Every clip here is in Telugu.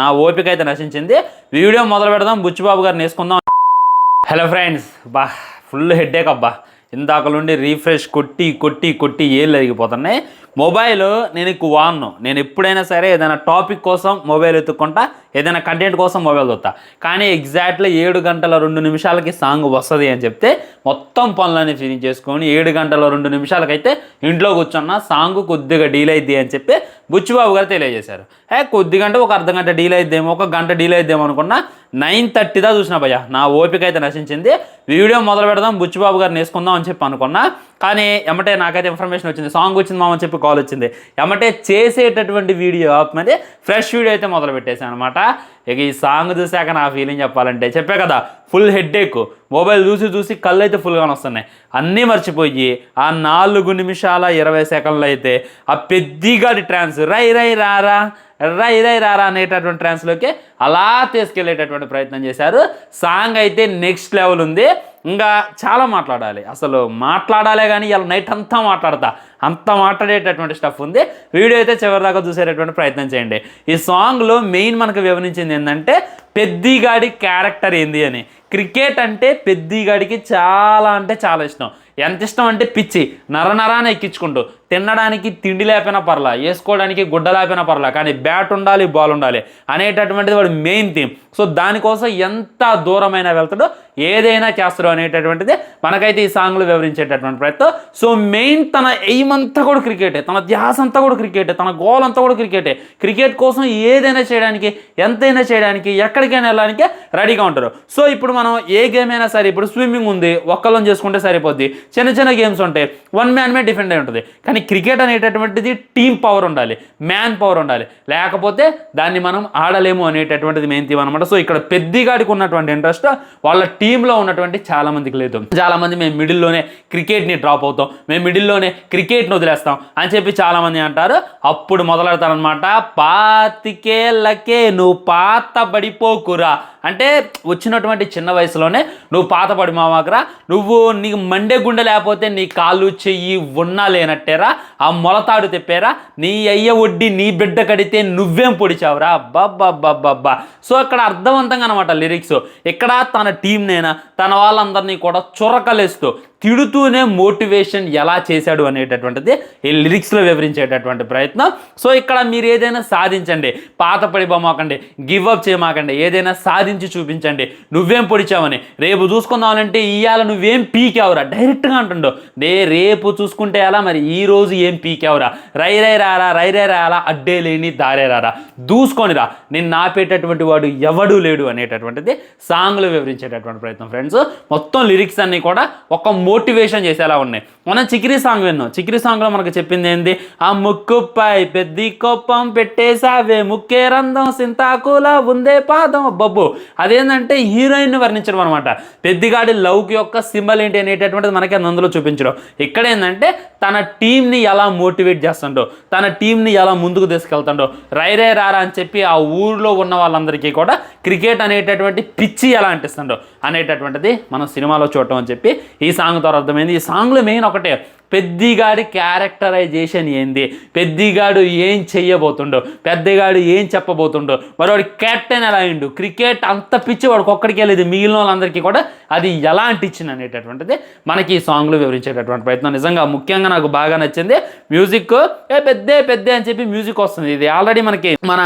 నా ఓపిక అయితే నశించింది. వీడియో మొదలు పెడదాం, బుచ్చిబాబు గారిని వేసుకుందాం. హలో ఫ్రెండ్స్, బా ఫుల్ హెడ్ఏక్ అబ్బా. ఇందాక నుండి రీఫ్రెష్ కొట్టి కొట్టి కొట్టి ఏళ్ళు అరిగిపోతున్నాయి. మొబైల్ నేను ఎక్కువ వాడను. నేను ఎప్పుడైనా సరే ఏదైనా టాపిక్ కోసం మొబైల్ ఎత్తుక్కుంటా, ఏదైనా కంటెంట్ కోసం మొబైల్ చూస్తా. కానీ ఎగ్జాక్ట్లీ 7 గంటల 2 నిమిషాలకి సాంగ్ వస్తుంది అని చెప్తే మొత్తం పనులన్నీ ఫినిష్ చేసుకొని 7 గంటల 2 నిమిషాలకైతే ఇంట్లో కూర్చున్న సాంగ్ కొద్దిగా డీల్ అయిద్ది అని చెప్పి బుచ్చిబాబు గారు తెలియజేశారు. కొద్దిగంట ఒక అర్ధ గంట డీల్ అయిద్దేమో, ఒక గంట డీల్ అయిద్దేమో అనుకున్నా. 9:30 చూసిన భయ్య, నా ఓపిక అయితే నశించింది. వీడియో మొదలు పెడదాం, బుచ్చిబాబు గారిని వేసుకుందాం అని చెప్పి అనుకున్నా. కానీ ఎమ్మటే నాకైతే ఇన్ఫర్మేషన్ వచ్చింది, సాంగ్ వచ్చింది మామని చెప్పి కాల్ వచ్చింది. ఎమ్మటే చేసేటటువంటి వీడియో ఆపమని ఫ్రెష్ వీడియో అయితే మొదలు పెట్టేశాను అనమాట. ఇక ఈ సాంగ్ చూశాక నా ఫీలింగ్ చెప్పాలంటే, చెప్పే కదా ఫుల్ హెడ్ఏక్. మొబైల్ చూసి చూసి కళ్ళు అయితే ఫుల్గానే వస్తున్నాయి. అన్నీ మర్చిపోయి ఆ 4 నిమిషాల 20 సెకండ్లు అయితే ఆ పెద్దిగాడి ట్రాన్స్ రై రై రారా రై రై రారా అనేటటువంటి ట్రాన్స్లోకి అలా తీసుకెళ్ళేటటువంటి ప్రయత్నం చేశారు. సాంగ్ అయితే నెక్స్ట్ లెవెల్ ఉంది. ఇంకా చాలా మాట్లాడాలి, అసలు మాట్లాడాలే కానీ ఇలా నైట్ అంతా మాట్లాడతా, అంత మాట్లాడేటటువంటి స్టఫ్ ఉంది. వీడియో అయితే చివరిదాకా చూసేటటువంటి ప్రయత్నం చేయండి. ఈ సాంగ్లో మెయిన్ మనకు వివరించింది ఏంటంటే పెద్దిగాడి క్యారెక్టర్ ఏంది అని. క్రికెట్ అంటే పెద్దిగాడికి చాలా అంటే చాలా ఇష్టం. ఎంత ఇష్టం అంటే పిచ్చి, నరనరాన్ని ఎక్కించుకుంటూ, తినడానికి తిండి లేకపోయినా పర్లా, వేసుకోవడానికి గుడ్డ లేకపోయినా పర్లా, కానీ బ్యాట్ ఉండాలి, బాల్ ఉండాలి అనేటటువంటిది వాడు మెయిన్ థీమ్. సో దానికోసం ఎంత దూరమైనా వెళ్తాడో, ఏదైనా చేస్తాడు అనేటటువంటిది మనకైతే ఈ సాంగ్లో వివరించేటటువంటి ప్రయత్నం. సో మెయిన్ తన ఎయిమ్ అంతా కూడా క్రికెటే, తన ధ్యాస అంతా కూడా క్రికెటే, తన గోల్ అంతా కూడా క్రికెటే. క్రికెట్ కోసం ఏదైనా చేయడానికి, ఎంతైనా చేయడానికి, ఎక్కడికైనా వెళ్ళడానికి రెడీగా ఉంటారు. సో ఇప్పుడు మనం ఏ గేమ్ అయినా సరే, ఇప్పుడు స్విమ్మింగ్ ఉంది, ఒక్కళ్ళని చేసుకుంటే సరిపోద్ది. చిన్న చిన్న గేమ్స్ ఉంటాయి, వన్ మ్యాన్ మీద డిఫెండ్ అయి ఉంటుంది. కానీ క్రికెట్ అనేటటువంటిది టీమ్ పవర్ ఉండాలి, మ్యాన్ పవర్ ఉండాలి, లేకపోతే దాన్ని మనం ఆడలేము అనేటటువంటిది మెయిన్ థీమ్ అనమాట. సో ఇక్కడ పెద్దిగాడికి ఉన్నటువంటి ఇంట్రెస్ట్ వాళ్ళ టీంలో ఉన్నటువంటి చాలా మందికి లేదు. చాలా మంది మేము మిడిల్లోనే క్రికెట్ని డ్రాప్ అవుతాం, మేము మిడిల్లోనే క్రికెట్ని వదిలేస్తాం అని చెప్పి చాలామంది అంటారు. అప్పుడు మొదలెడతారనమాట, పాతికేళ్ళకే నువ్వు పాత పడిపోకురా అంటే, వచ్చినటువంటి చిన్న వయసులోనే నువ్వు పాత పడి మావాకరా, నువ్వు నీకు మండే గుండె లేకపోతే నీ కాళ్ళు చెయ్యి ఉన్నా లేనట్టేరా, ఆ మొలతాడు తెప్పారా, నీ అయ్య వడ్డీ నీ బిడ్డ కడితే నువ్వేం పొడిచావురా అబ్బాబ్బాబ్బాబ్బా. సో ఇక్కడ అర్థవంతంగా అనమాట లిరిక్స్. ఇక్కడ తన టీంనైనా తన వాళ్ళందరినీ కూడా చురకలేస్తూ తిడుతూనే మోటివేషన్ ఎలా చేశాడు అనేటటువంటిది ఈ లిరిక్స్లో వివరించేటటువంటి ప్రయత్నం. సో ఇక్కడ మీరు ఏదైనా సాధించండి, పాత పడిపోమాకండి, గివ్ అప్ చేయమాకండి, ఏదైనా సాధించి చూపించండి. నువ్వేం పొడిచావని రేపు చూసుకుందామనంటే ఇవాళ నువ్వేం పీకావురా డైరెక్ట్గా అంటుండో. రేపు చూసుకుంటే ఎలా, మరి ఈ రోజు ఏం పీకావురా, రై రై రారా రై రై రారా, అడ్డే లేని దారే రారా, దూసుకొనిరా, నిన్ను ఆపేటటువంటి వాడు ఎవడూ లేడు అనేటటువంటిది సాంగ్లో వివరించేటటువంటి ప్రయత్నం. ఫ్రెండ్స్ మొత్తం లిరిక్స్ అన్నీ కూడా ఒక మోటివేషన్ చేసేలా ఉన్నాయి. మనం చికిరి సాంగ్ విన్నాం. చికిరి సాంగ్లో మనకు చెప్పింది ఏంది, ఆ ముక్కుపై పెద్ది కోపం పెట్టేసావే, ముక్కే రంధం సింతాకుల ఉందే పాదం బొబ్బు. అదేంటంటే హీరోయిన్ వర్ణించడం అనమాట. పెద్దిగాడి లవ్కి యొక్క సింబల్ ఏంటి అనేటటువంటిది మనకి అందులో చూపించడం. ఇక్కడ ఏంటంటే తన టీంని ఎలా మోటివేట్ చేస్తుండో, తన టీంని ఎలా ముందుకు తీసుకెళ్తుండో, రైరే రారా అని చెప్పి ఆ ఊరిలో ఉన్న వాళ్ళందరికీ కూడా క్రికెట్ అనేటటువంటి పిచ్చి ఎలా అంటిస్తుండో అనేటటువంటిది మనం సినిమాలో చూడటం అని చెప్పి ఈ సాంగ్ ద్వారా అర్థమైంది. ఈ సాంగ్లో మెయిన్ ఒకటే, పెద్దిగాడి క్యారెక్టరైజేషన్ ఏంది, పెద్దిగాడు ఏం చెయ్యబోతుండో, పెద్దగాడు ఏం చెప్పబోతుండో, మరి వాడు కెప్టెన్ ఎలా అయిండు, క్రికెట్ అంత పిచ్చి వాడికి ఒక్కడికి వెళ్ళేది, మిగిలిన వాళ్ళందరికీ కూడా అది ఎలా అంటించింది అనేటటువంటిది మనకి ఈ సాంగ్లో వివరించేటటువంటి ప్రయత్నం. నిజంగా ముఖ్యంగా నాకు బాగా నచ్చింది మ్యూజిక్. పెద్ద అని చెప్పి మ్యూజిక్ వస్తుంది. ఇది ఆల్రెడీ మనకి మన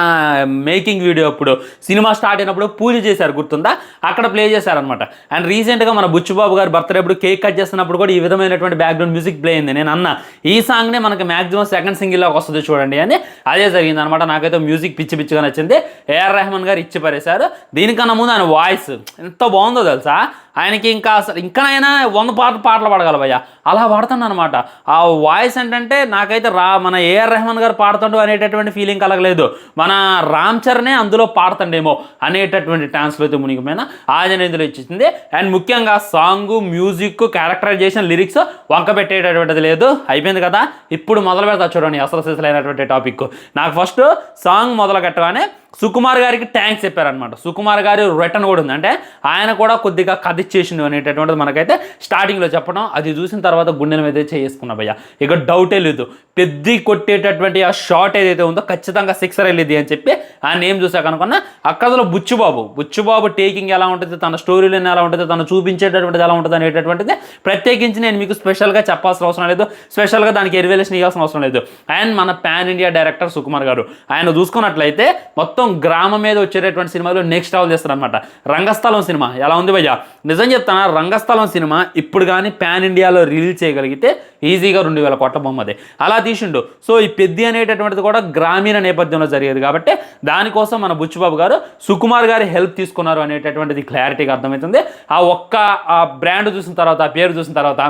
మేకింగ్ వీడియో అప్పుడు సినిమా స్టార్ట్ అయినప్పుడు పూజ చేశారు, గుర్తుందా, అక్కడ ప్లే చేశారనమాట. అండ్ రీసెంట్గా మన బుచ్చిబాబు గారు బర్త్డే అప్పుడు కేక్ కట్ చేస్తున్నప్పుడు కూడా ఈ విధమైనటువంటి బ్యాక్గ్రౌండ్ మ్యూజిక్ ప్లే అయింది. నేను అన్న ఈ సాంగ్నే మనకి మ్యాక్సిమం సెకండ్ సింగిల్లోకి వస్తుంది చూడండి అని. అదే జరిగింది అనమాట. నాకైతే మ్యూజిక్ పిచ్చి పిచ్చిగా నచ్చింది. ఏఆర్ రెహమాన్ గారు ఇచ్చి పరేశారు. దీనికన్నా ముందు ఆయన వాయిస్ ఎంత బాగుందో తెలుసా. ఆయనకి ఇంకా అసలు ఇంకనైనా 100 పాటలు పాడగలవయ్యా, అలా పాడుతున్నాను అనమాట. ఆ వాయిస్ ఏంటంటే నాకైతే మన ఏఆర్ రెహమాన్ గారు పాడుతుండు అనేటటువంటి ఫీలింగ్ కలగలేదు. మన రామ్ చరణే అందులో పాడుతుండేమో అనేటటువంటి డాన్స్లో అయితే మునిగిపోయిన ఆంజనేయులు ఇచ్చింది. అండ్ ముఖ్యంగా సాంగ్, మ్యూజిక్, క్యారెక్టరైజేషన్, లిరిక్స్ వంక పెట్టేటటువంటిది లేదు. అయిపోయింది కదా, ఇప్పుడు మొదలు పెడతా చూడండి అసలు అయినటువంటి టాపిక్. నాకు ఫస్ట్ సాంగ్ మొదలు కట్టగానే సుకుమార్ గారికి థ్యాంక్స్ చెప్పారనమాట. సుకుమార్ గారి రిటర్న్ కూడా ఉంది, అంటే ఆయన కూడా కొద్దిగా కథ ఇచ్చేసిండు అనేటటువంటిది మనకైతే స్టార్టింగ్లో చెప్పడం. అది చూసిన తర్వాత గుండెల మీద చేసుకున్నా భయ్య, ఇక డౌటే లేదు. పెద్ద కొట్టేటటువంటి ఆ షాట్ ఏదైతే ఉందో ఖచ్చితంగా సిక్సర్ వెళ్ళింది అని చెప్పి ఆయన ఏం చూసాక అనుకున్నా. అక్కడలో బుచ్చుబాబు టేకింగ్ ఎలా ఉంటుంది, తన స్టోరీలో ఎలా ఉంటుంది, తను చూపించేటటువంటిది ఎలా ఉంటుంది అనేటటువంటిది ప్రత్యేకించి నేను మీకు స్పెషల్గా చెప్పాల్సిన అవసరం లేదు, స్పెషల్గా దానికి ఎరివేలేషన్ ఇవ్వాల్సిన అవసరం లేదు. అండ్ మన పాన్ ఇండియా డైరెక్టర్ సుకుమార్ గారు, ఆయన చూసుకున్నట్లయితే మొత్తం గ్రామం మీద వచ్చేటటువంటి సినిమాలు నెక్స్ట్ లెవెల్ చేస్తారనమాట. రంగస్థలం సినిమా ఎలా ఉంది భయ్య, నిజం చెప్తానా, రంగస్థలం సినిమా ఇప్పుడు కానీ పాన్ ఇండియాలో రిలీజ్ చేయగలిగితే ఈజీగా 2000 కోట్ల బొమ్మది అలా తీసిండు. సో ఈ పెద్ది అనేటటువంటిది కూడా గ్రామీణ నేపథ్యంలో జరిగేది కాబట్టి దానికోసం మన బుచ్చిబాబు గారు సుకుమార్ గారి హెల్ప్ తీసుకున్నారు అనేటటువంటిది క్లారిటీగా అర్థమవుతుంది. ఆ ఒక్క ఆ బ్రాండ్ చూసిన తర్వాత, ఆ పేరు చూసిన తర్వాత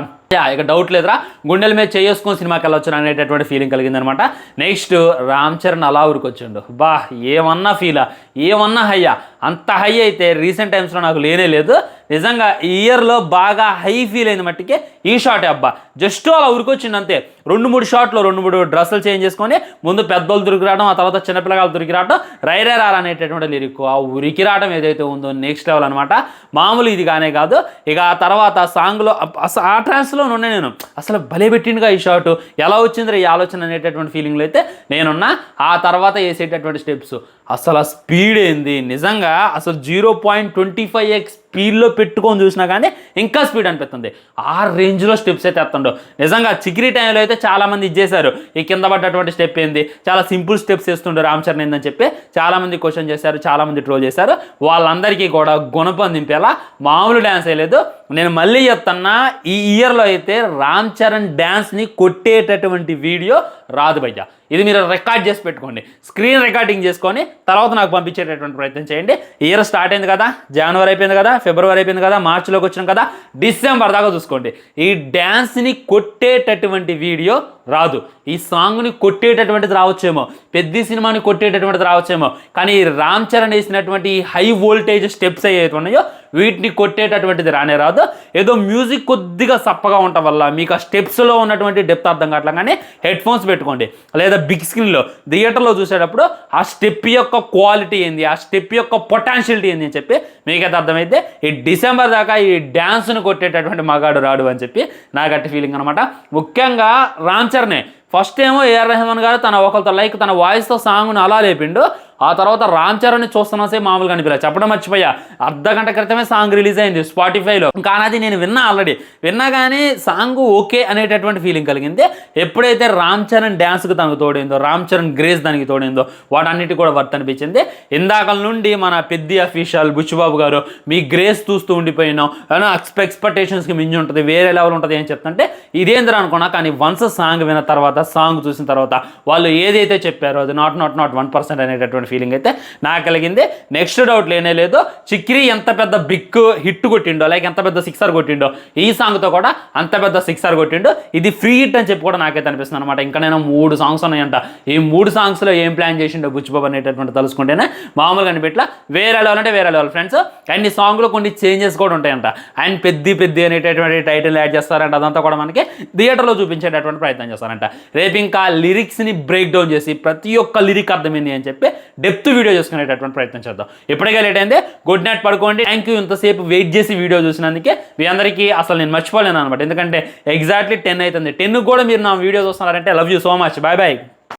ఇక డౌట్ లేదురా, గుండెల మీద చేసుకొని సినిమాకి వెళ్ళొచ్చు అనేటటువంటి ఫీలింగ్ కలిగిందనమాట. నెక్స్ట్ రామ్ చరణ్ అలా ఊరికొచ్చిండు, బా ఏమన్నా ఫీలా, ఏమన్నా హయ్యా, అంత హై అయితే రీసెంట్ టైమ్స్లో నాకు లేనే లేదు. నిజంగా ఈ ఇయర్లో బాగా హై ఫీల్ అయిన మట్టికే ఈ షాటే అబ్బా. జస్ట్ అలా ఉరికొచ్చిండు అంతే. 2-3 షాట్లు, 2-3 డ్రెస్సులు చేంజ్ చేసుకొని ముందు పెద్దోళ్ళు దొరికి రావడం, ఆ తర్వాత చిన్నపిల్లగాళ్ళు దొరికి రావడం, రైరే రారా అనేటటువంటి లిరిక్, ఆ ఉరికి రావడం ఏదైతే ఉందో నెక్స్ట్ లెవెల్ అనమాట. మామూలు ఇది కానే కాదు. ఇక ఆ తర్వాత సాంగ్లో ఆ ట్రాన్స్లో ఉన్నా నేను, అసలు భలే పెట్టిండుగా ఈ షాట్, ఎలా వచ్చిందిరా ఈ ఆలోచన అనేటటువంటి ఫీలింగ్లో అయితే నేనున్నా. ఆ తర్వాత వేసేటటువంటి స్టెప్స్, అసలు ఆ స్పీడ్ ఏంది నిజంగా, అసలు 0.25x స్పీడ్లో పెట్టుకొని చూసినా కానీ ఇంకా స్పీడ్ అనిపిస్తుంది. ఆ రేంజ్లో స్టెప్స్ అయితే ఎత్తండు నిజంగా. చిక్రీ టైంలో అయితే చాలామంది ఇచ్చేశారు, ఈ కింద పడ్డటువంటి స్టెప్ ఏంది, చాలా సింపుల్ స్టెప్స్ వేస్తుండే రామ్ చరణ్ ఏందని చెప్పి చాలామంది క్వశ్చన్ చేశారు, చాలామంది ట్రోల్ చేశారు. వాళ్ళందరికీ కూడా గుణపం దింపేలా మామూలు డ్యాన్స్ వేయలేదు. నేను మళ్ళీ చెప్తున్నా, ఈ ఇయర్లో అయితే రామ్ చరణ్ డ్యాన్స్ని కొట్టేటటువంటి వీడియో రాదు భయ్య. ఇది మీరు రికార్డ్ చేసి పెట్టుకోండి, స్క్రీన్ రికార్డింగ్ చేసుకొని తర్వాత నాకు పంపించేటటువంటి ప్రయత్నం చేయండి. ఇయర్ స్టార్ట్ అయింది కదా, జనవరి అయిపోయింది కదా, ఫిబ్రవరి అయిపోయింది కదా, మార్చిలోకి వచ్చినాం కదా, డిసెంబర్ దాకా చూసుకోండి. ఈ డ్యాన్స్ని కొట్టేటటువంటి వీడియో రాదు. ఈ సాంగ్ని కొట్టేటటువంటిది రావచ్చేమో, పెద్ద సినిమాని కొట్టేటటువంటిది రావచ్చేమో, కానీ ఈ రామ్ చరణ్ వేసినటువంటి హై వోల్టేజ్ స్టెప్స్ ఏవైతే ఉన్నాయో వీటిని కొట్టేటటువంటిది రానే రాదు. ఏదో మ్యూజిక్ కొద్దిగా సప్పగా ఉండటం వల్ల మీకు ఆ స్టెప్స్లో ఉన్నటువంటి డెప్త్ అర్థం కావట్లా, కానీ హెడ్ ఫోన్స్ పెట్టుకోండి లేదా బిగ్ స్క్రీన్లో థియేటర్లో చూసేటప్పుడు ఆ స్టెప్ యొక్క క్వాలిటీ ఏంది, ఆ స్టెప్ యొక్క పొటాన్షియలిటీ ఏంది అని చెప్పి మీకైతే అర్థమైతే ఈ డిసెంబర్ దాకా ఈ డ్యాన్స్ను కొట్టేటటువంటి మగాడు రాడు అని చెప్పి నాకు అట్టి ఫీలింగ్ అనమాట. ముఖ్యంగా రామ్ చరణే ఫస్ట్ ఏమో ఏఆర్ రెహమాన్ గారు తన ఒకరితో తన వాయిస్తో సాంగ్ను అలా లేపిండు. ఆ తర్వాత రామ్ చరణ్ని చూస్తున్నా మామూలుగా అనిపించలేదు. చెప్పడం మర్చిపోయా, అర్ధగంట క్రితమే సాంగ్ రిలీజ్ అయింది స్పాటిఫైలో, కానీ అది నేను ఆల్రెడీ విన్నా కానీ సాంగ్ ఓకే అనేటటువంటి ఫీలింగ్ కలిగింది. ఎప్పుడైతే రామ్ చరణ్ డ్యాన్స్కి తనకు తోడైందో, రామ్ చరణ్ గ్రేస్ దానికి తోడైందో, వాటన్నిటి కూడా వర్త్ అనిపించింది. ఇందాక నుండి మన పెద్ద అఫీషియల్ బుచ్చిబాబు గారు మీ గ్రేస్ చూస్తూ ఉండిపోయినాం, ఎక్స్పెక్టేషన్స్కి మించి ఉంటుంది, వేరే లెవెల్ ఉంటుంది అని చెప్తుంటే ఇదేంద్రా అనుకున్నా. కానీ వన్స్ సాంగ్ విన్న తర్వాత, సాంగ్ చూసిన తర్వాత వాళ్ళు ఏదైతే చెప్పారో అది నాట్ 1% అనేటటువంటి ఫీలింగ్ అయితే నాకు కలిగింది. నెక్స్ట్ డౌట్ లేనే లేదు, చిక్రీ ఎంత పెద్ద బిగ్ హిట్ కొట్టిండో, ఎంత పెద్ద సిక్సర్ కొట్టిండో, ఈ సాంగ్తో కూడా అంత పెద్ద సిక్సర్ కొట్టిండో. ఇది ఫ్రీ హిట్ అని చెప్పి కూడా నాకైతే అనిపిస్తుంది అనమాట. ఇంకా నేను 3 సాంగ్స్ ఉన్నాయంట, ఈ 3 సాంగ్స్లో ఏం ప్లాన్ చేసిండో బుచ్చిబాబు అనేటటువంటి తెలుసుకుంటేనే మామూలుగా అనిపెట్ల. వేరే లెవెల్ అంటే వేరే లెవెల్ ఫ్రెండ్స్. అండ్ ఈ సాంగ్లో కొన్ని చేంజెస్ కూడా ఉంటాయంట. అండ్ పెద్ద అనేటటువంటి టైటిల్ యాడ్ చేస్తారంట. అదంతా కూడా మనకి థియేటర్లో చూపించేటటువంటి ప్రయత్నం చేస్తారంట. రేపు ఇంకా లిరిక్స్ని బ్రేక్ డౌన్ చేసి ప్రతి ఒక్క లిరిక్ అర్థమైంది అని చెప్పి డెప్త్ వీడియో చేసుకునేటటువంటి ప్రయత్నం చేద్దాం. ఇప్పటికే లేట్ అయింది, గుడ్ నైట్, పడుకోండి. థ్యాంక్ యూ ఇంతసేపు వెయిట్ చేసి వీడియో చూసినందుకే. మీ అందరికీ అసలు నేను మర్చిపోలేను అనమాట, ఎందుకంటే ఎగ్జాక్ట్లీ 10 అవుతుంది. 10 కూడా మీరు నా వీడియో చూస్తున్నారంటే love you so much. Bye bye.